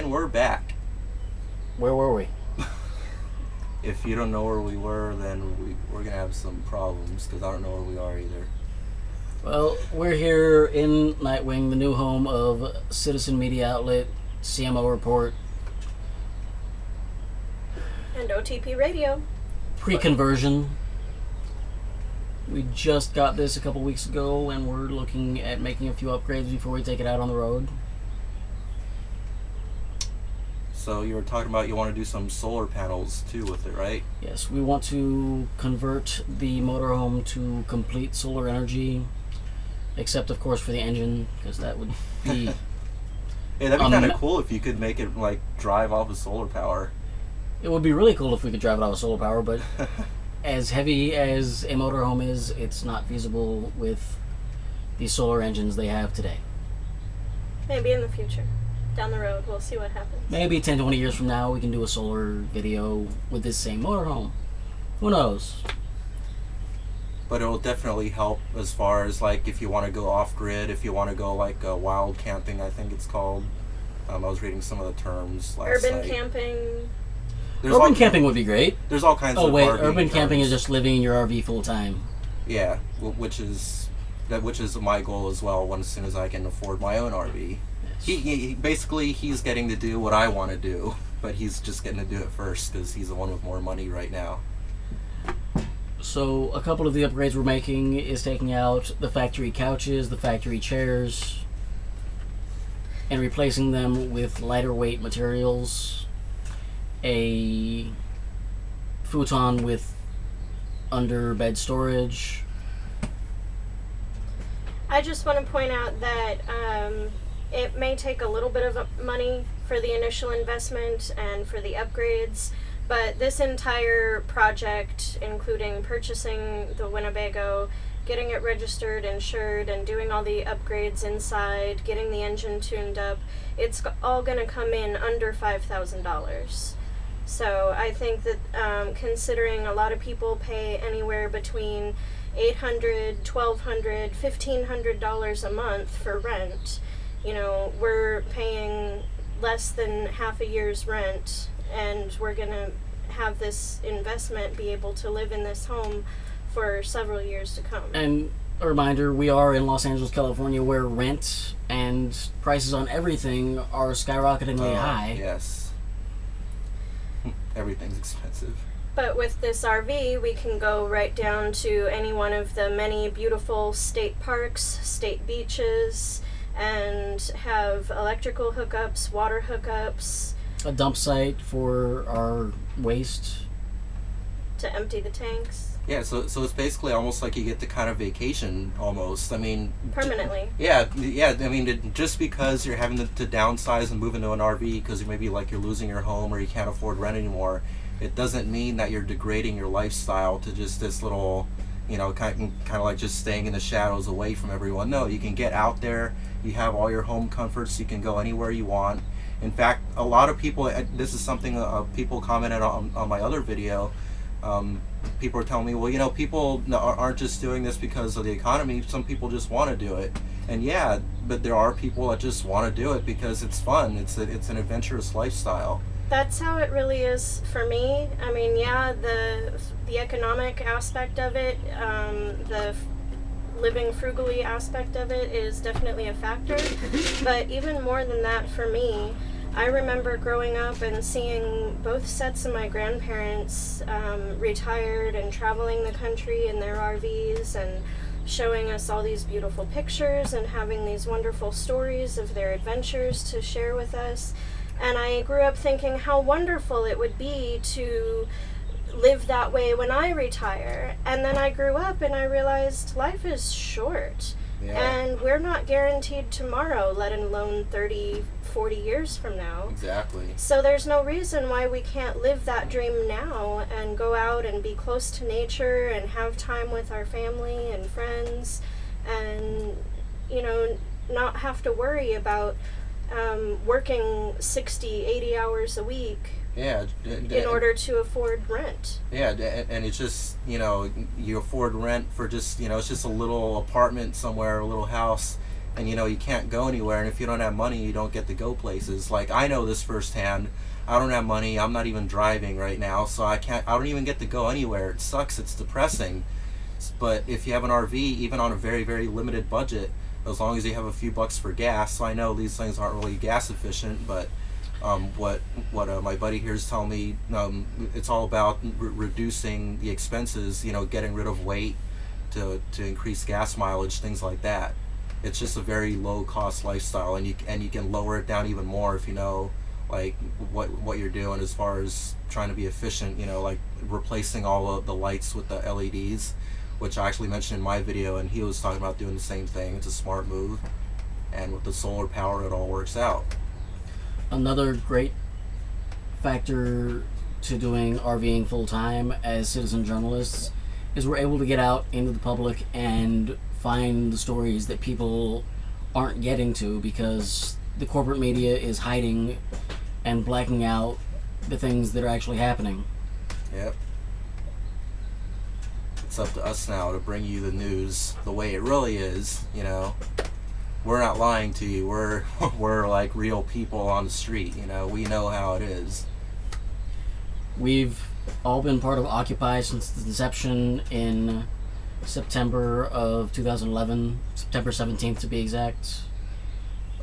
And we're back. Where were we? If you don't know where we were, then we're going to have some problems, because I don't know where we are either. Well, we're here in Nightwing, the new home of citizen media outlet CMO Report. And OTP Radio. Pre-conversion. We just got this a couple weeks ago, and we're looking at making a few upgrades before we take it out on the road. So you were talking about you want to do some solar panels too with it, right? Yes, we want to convert the motorhome to complete solar energy, except of course for the engine, because that would be... Yeah, that'd be kind of cool if you could make it like drive off of solar power. It would be really cool if we could drive it off of solar power, but as heavy as a motorhome is, it's not feasible with the solar engines they have today. Maybe in the future. Down the road, we'll see what happens. Maybe 10, 20 years from now, we can do a solar video with this same motorhome. Who knows? But it'll definitely help as far as like if you want to go off-grid, if you want to go like wild camping, I think it's called. I was reading some of the terms last Urban night. camping. Urban camping would be great. There's all kinds of RV urban camping terms. is just living in your RV full time. Yeah, which is my goal as well. As soon as I can afford my own RV. Yes. He basically he's getting to do what I want to do, but he's just getting to do it first because he's the one with more money right now. So a couple of the upgrades we're making is taking out the factory couches, the factory chairs, and replacing them with lighter weight materials. A futon with under bed storage. I just want to point out that it may take a little bit of money for the initial investment and for the upgrades, but this entire project, including purchasing the Winnebago, getting it registered, insured, and doing all the upgrades inside, getting the engine tuned up, it's all going to come in under $5,000. So I think that considering a lot of people pay anywhere between $800, $1,200, $1,500 a month for rent, you know, we're paying less than half a year's rent, and we're going to have this investment be able to live in this home for several years to come. And a reminder, we are in Los Angeles, California, where rent and prices on everything are skyrocketingly high. Yes. Everything's expensive. But with this RV, we can go right down to any one of the many beautiful state parks, state beaches, and have electrical hookups, water hookups. A dump site for our waste. To empty the tanks. Yeah, so it's basically almost like you get to kind of vacation almost. I mean... Permanently. Yeah. I mean, just because you're having to downsize and move into an RV because maybe like you're losing your home or you can't afford rent anymore, it doesn't mean that you're degrading your lifestyle to just this little, you know, kind of like just staying in the shadows away from everyone. No, you can get out there. You have all your home comforts. You can go anywhere you want. In fact, a lot of people, this is something people commented on my other video. People are telling me, well, you know, people aren't just doing this because of the economy. Some people just want to do it. And yeah, but there are people that just want to do it because it's fun. It's an adventurous lifestyle. That's how it really is for me. I mean, yeah, the economic aspect of it, the living frugally aspect of it is definitely a factor. But even more than that for me, I remember growing up and seeing both sets of my grandparents retired and traveling the country in their RVs and showing us all these beautiful pictures and having these wonderful stories of their adventures to share with us. And I grew up thinking how wonderful it would be to live that way when I retire. And then I grew up and I realized life is short. Yeah. And we're not guaranteed tomorrow, let alone 30, 40 years from now. Exactly. So there's no reason why we can't live that dream now and go out and be close to nature and have time with our family and friends and, you know, not have to worry about working 60, 80 hours a week. Yeah, in order to afford rent. Yeah, and it's just, you know, you afford rent for just, you know, it's just a little apartment somewhere, a little house, and you can't go anywhere, and if you don't have money, you don't get to go places. Like, I know this firsthand. I don't have money. I'm not even driving right now, so I don't even get to go anywhere. It sucks. It's depressing. But if you have an RV, even on a very, very limited budget, as long as you have a few bucks for gas, so I know these things aren't really gas efficient, but what my buddy here is telling me, it's all about reducing the expenses, getting rid of weight to increase gas mileage, things like that. It's just a very low cost lifestyle, and you can lower it down even more if you know like what you're doing as far as trying to be efficient, like replacing all of the lights with the LEDs, which I actually mentioned in my video, and he was talking about doing the same thing. It's a smart move, and with the solar power, it all works out. Another great factor to doing RVing full time as citizen journalists is we're able to get out into the public and find the stories that people aren't getting to because the corporate media is hiding and blacking out the things that are actually happening. Yep. It's up to us now to bring you the news the way it really is. We're not lying to you. We're like real people on the street. We know how it is. We've all been part of Occupy since the inception in September of 2011, September 17th to be exact.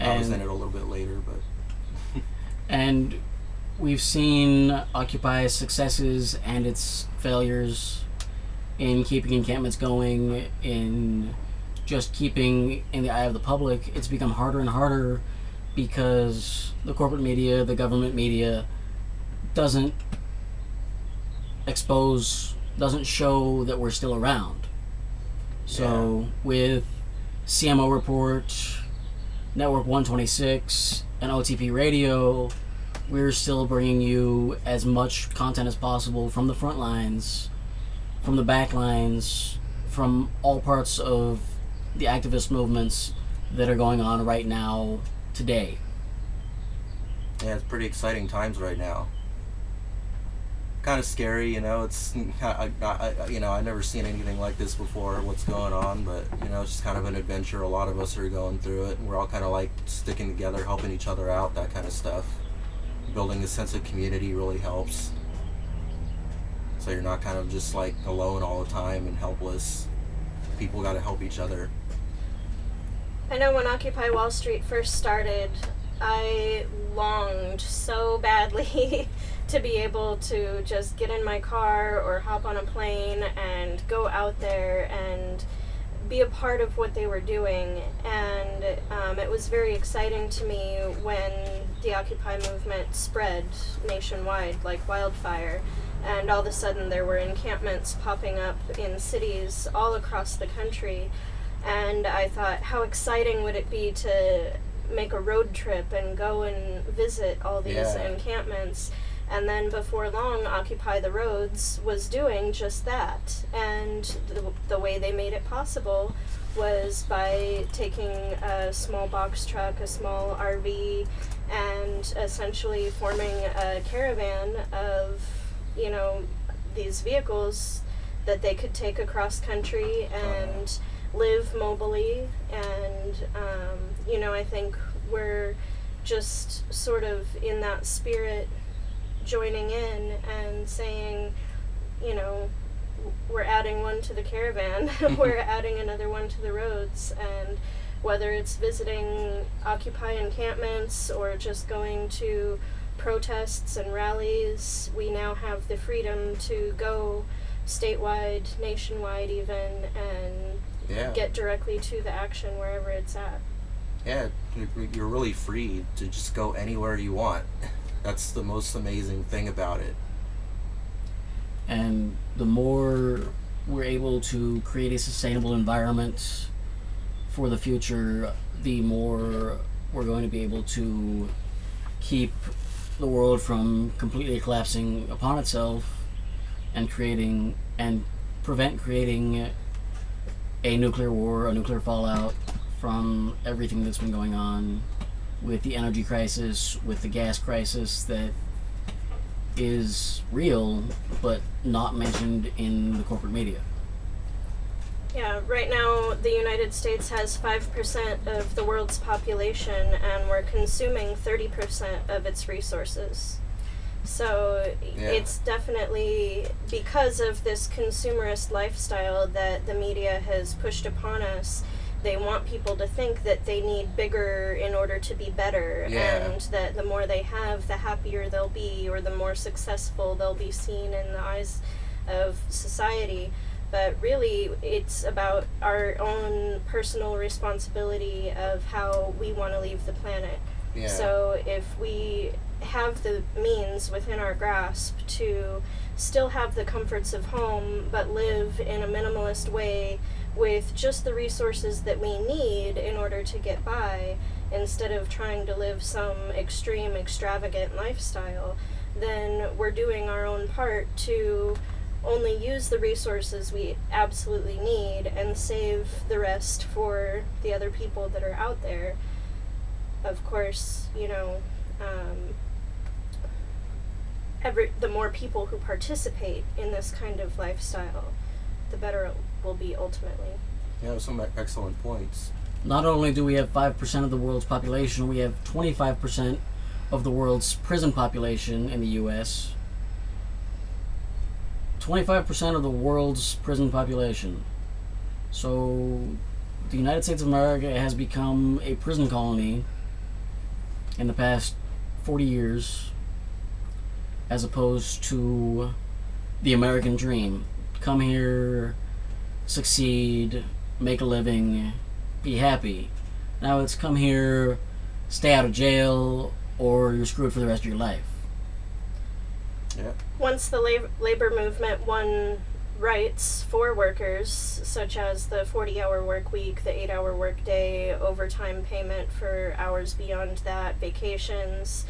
I was in it a little bit later, but and we've seen Occupy's successes and its failures in keeping encampments going, in just keeping in the eye of the public. It's become harder and harder because the corporate media, the government media, doesn't show that we're still around. So with CMO Report, Network 126, and OTP Radio, we're still bringing you as much content as possible from the front lines, from the back lines, from all parts of the activist movements that are going on right now, today. Yeah, it's pretty exciting times right now. Kind of scary, it's I've never seen anything like this before, what's going on, but it's just kind of an adventure. A lot of us are going through it, and we're all kind of like sticking together, helping each other out, that kind of stuff. Building a sense of community really helps, so you're not kind of just like alone all the time and helpless. People got to help each other. I know when Occupy Wall Street first started, I longed so badly to be able to just get in my car or hop on a plane and go out there and be a part of what they were doing. And it was very exciting to me when the Occupy movement spread nationwide like wildfire, and all of a sudden there were encampments popping up in cities all across the country. And I thought, how exciting would it be to make a road trip and go and visit all these encampments. And then before long, Occupy the Roads was doing just that. And the way they made it possible was by taking a small box truck, a small RV, and essentially forming a caravan of, these vehicles that they could take across country and live mobily. And, I think we're just sort of in that spirit, joining in and saying, we're adding one to the caravan, we're adding another one to the roads. And whether it's visiting Occupy encampments or just going to protests and rallies, we now have the freedom to go statewide, nationwide even, and get directly to the action wherever it's at. Yeah, you're really free to just go anywhere you want. That's the most amazing thing about it. And the more we're able to create a sustainable environment for the future, the more we're going to be able to keep the world from completely collapsing upon itself and prevent creating a nuclear war, a nuclear fallout from everything that's been going on with the energy crisis, with the gas crisis that is real but not mentioned in the corporate media. Yeah, right now the United States has 5% of the world's population, and we're consuming 30% of its resources. So Yeah. it's definitely because of this consumerist lifestyle that the media has pushed upon us. They want people to think that they need bigger in order to be better, Yeah. and that the more they have, the happier they'll be, or the more successful they'll be seen in the eyes of society. But really, it's about our own personal responsibility of how we want to leave the planet. Yeah. So if we have the means within our grasp to still have the comforts of home, but live in a minimalist way with just the resources that we need in order to get by, instead of trying to live some extreme, extravagant lifestyle, then we're doing our own part to only use the resources we absolutely need and save the rest for the other people that are out there. Of course, the more people who participate in this kind of lifestyle, the better it will be ultimately. Yeah, some excellent points. Not only do we have 5% of the world's population, we have 25% of the world's prison population in the U.S. 25% of the world's prison population. So the United States of America has become a prison colony in the past 40 years, as opposed to the American dream. Come here, succeed, make a living, be happy. Now it's come here, stay out of jail, or you're screwed for the rest of your life. Yeah. Once the labor movement won rights for workers, such as the 40-hour work week, the 8-hour work day, overtime payment for hours beyond that, vacations,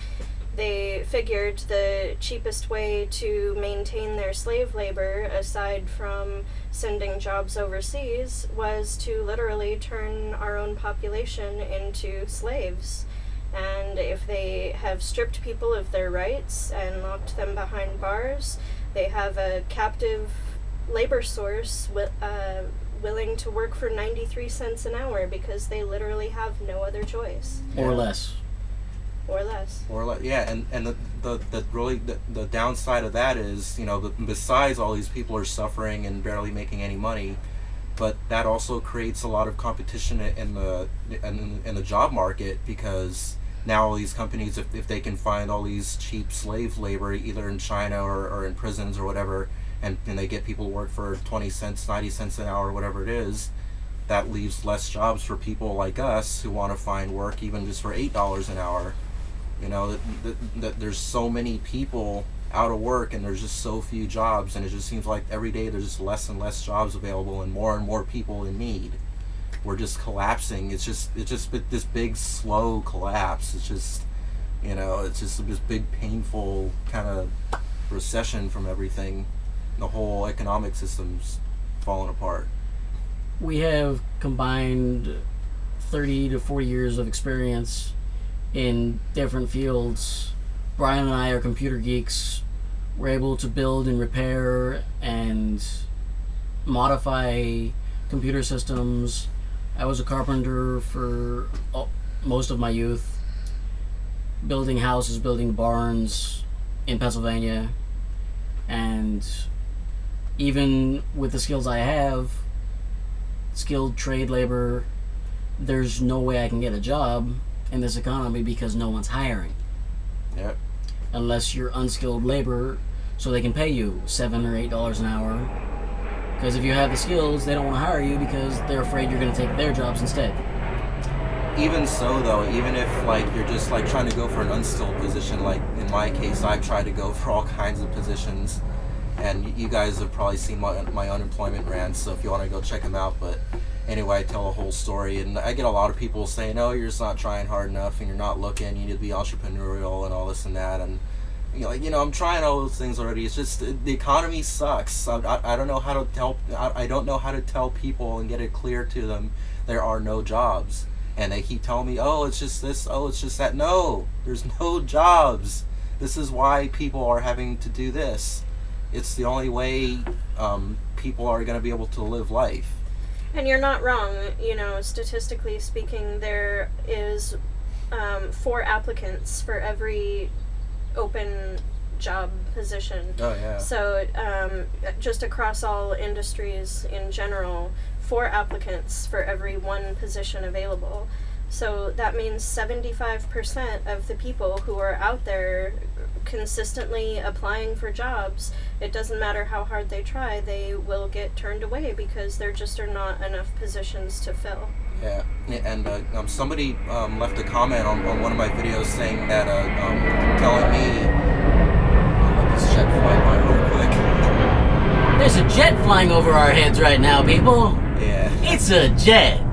they figured the cheapest way to maintain their slave labor, aside from sending jobs overseas, was to literally turn our own population into slaves. And if they have stripped people of their rights and locked them behind bars, they have a captive labor source willing to work for 93 cents an hour because they literally have no other choice. Or less. Or less. Yeah, and the downside of that is, besides all these people are suffering and barely making any money, but that also creates a lot of competition in the job market, because now all these companies, if they can find all these cheap slave labor either in China or in prisons or whatever, and they get people to work for 20 cents, 90 cents an hour, whatever it is, that leaves less jobs for people like us who want to find work even just for $8 an hour. That there's so many people out of work and there's just so few jobs, and it just seems like every day there's just less and less jobs available and more people in need. We're just collapsing. It's just this big slow collapse. It's just this big painful kind of recession from everything. The whole economic system's falling apart. We have combined 30 to 40 years of experience in different fields. Brian and I are computer geeks. We're able to build and repair and modify computer systems. I was a carpenter for most of my youth, building houses, building barns in Pennsylvania. And even with the skills I have, skilled trade labor, there's no way I can get a job in this economy because no one's hiring. Yep. Unless you're unskilled labor, so they can pay you $7 or $8 an hour. Because if you have the skills, they don't want to hire you because they're afraid you're going to take their jobs instead. Even so, though, even if you're just trying to go for an unskilled position, like in my case, I've tried to go for all kinds of positions, and you guys have probably seen my unemployment rants, so if you want to go check them out. But anyway, I tell a whole story, and I get a lot of people saying, "Oh, you're just not trying hard enough, and you're not looking. You need to be entrepreneurial and all this and that." And I'm trying all those things already. It's just the economy sucks. I don't know how to tell. I don't know how to tell people and get it clear to them there are no jobs, and they keep telling me, "Oh, it's just this. Oh, it's just that." No, there's no jobs. This is why people are having to do this. It's the only way people are going to be able to live life. And you're not wrong. Statistically speaking, there is 4 applicants for every open job position. Oh yeah. So just across all industries in general, 4 applicants for every 1 position available. So that means 75% of the people who are out there consistently applying for jobs, it doesn't matter how hard they try, they will get turned away because there just are not enough positions to fill. Yeah, and somebody left a comment on one of my videos saying that, telling me, let this jet fly by real quick. There's a jet flying over our heads right now, people. Yeah. It's a jet.